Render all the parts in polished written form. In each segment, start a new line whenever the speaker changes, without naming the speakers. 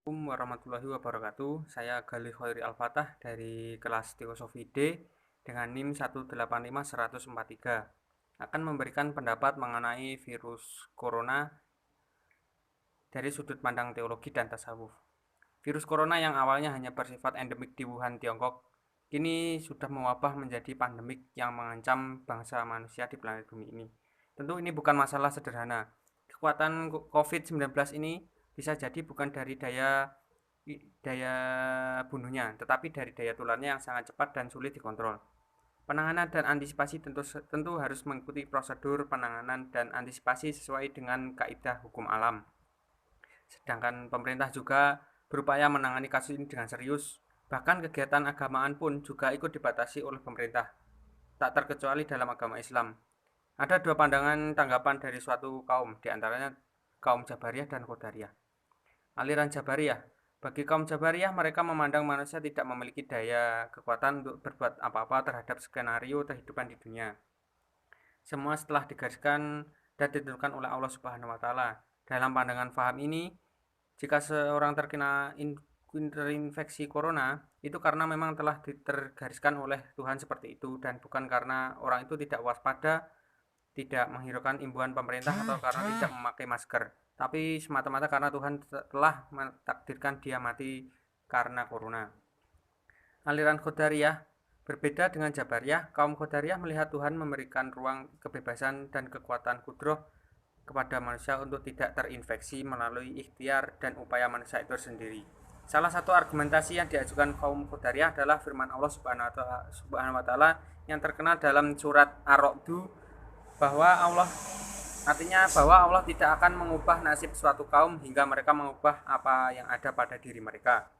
Assalamualaikum warahmatullahi wabarakatuh. Saya Galih Khairi Al-Fatah dari kelas Teosofi D dengan NIM 1851143 akan memberikan pendapat mengenai virus corona dari sudut pandang teologi dan tasawuf. Virus corona yang awalnya hanya bersifat endemik di Wuhan, Tiongkok, kini sudah mewabah menjadi pandemik yang mengancam bangsa manusia di planet bumi ini. Tentu ini bukan masalah sederhana. Kekuatan COVID-19 ini bisa jadi bukan dari daya bunuhnya, tetapi dari daya tularnya yang sangat cepat dan sulit dikontrol. Penanganan dan antisipasi tentu harus mengikuti prosedur penanganan dan antisipasi sesuai dengan kaidah hukum alam. Sedangkan pemerintah juga berupaya menangani kasus ini dengan serius. Bahkan kegiatan agamaan pun juga ikut dibatasi oleh pemerintah, tak terkecuali dalam agama Islam. Ada dua pandangan tanggapan dari suatu kaum, diantaranya kaum Jabariyah dan Qadariyah. Aliran Jabariyah. Bagi kaum Jabariyah, mereka memandang manusia tidak memiliki daya kekuatan untuk berbuat apa-apa terhadap skenario kehidupan di dunia. Semua setelah digariskan dan ditentukan oleh Allah Subhanahu wa taala. Dalam pandangan faham ini, jika seorang terkena terinfeksi corona, itu karena memang telah tergariskan oleh Tuhan seperti itu dan bukan karena orang itu tidak waspada, tidak menghiraukan imbauan pemerintah atau karena tidak memakai masker, tapi semata-mata karena Tuhan telah mentakdirkan dia mati karena corona. Aliran Qadariyah berbeda dengan Jabariyah. Kaum Qadariyah melihat Tuhan memberikan ruang kebebasan dan kekuatan kudroh kepada manusia untuk tidak terinfeksi melalui ikhtiar dan upaya manusia itu sendiri. Salah satu argumentasi yang diajukan kaum Qadariyah adalah firman Allah Subhanahu wa taala yang terkenal dalam surat Ar-Ra'd bahwa Allah tidak akan mengubah nasib suatu kaum hingga mereka mengubah apa yang ada pada diri mereka.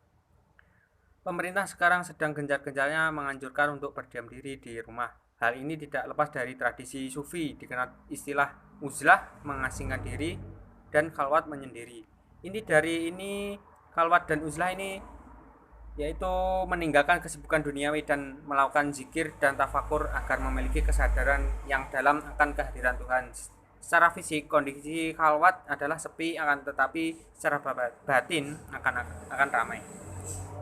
Pemerintah sekarang sedang gencar-gencarnya menganjurkan untuk berdiam diri di rumah. Hal ini tidak lepas dari tradisi sufi, dikenal istilah uzlah mengasingkan diri dan khalwat menyendiri. Ini khalwat dan uzlah ini yaitu meninggalkan kesibukan duniawi dan melakukan zikir dan tafakur agar memiliki kesadaran yang dalam akan kehadiran Tuhan. Secara fisik, kondisi khalwat adalah sepi, akan tetapi secara batin akan ramai.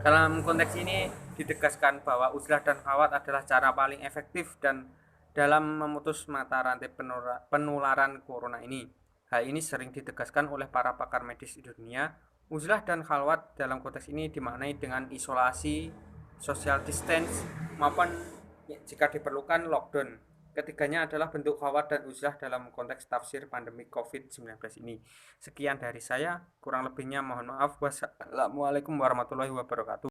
Dalam konteks ini ditegaskan bahwa uzlah dan khalwat adalah cara paling efektif dan dalam memutus mata rantai penularan corona ini. Hal ini sering ditegaskan oleh para pakar medis di dunia. Uzlah dan khalwat dalam konteks ini dimaknai dengan isolasi, social distance, maupun jika diperlukan lockdown. Ketiganya adalah bentuk khalwat dan uzlah dalam konteks tafsir pandemi COVID-19 ini. Sekian dari saya, kurang lebihnya mohon maaf. Wassalamualaikum warahmatullahi wabarakatuh.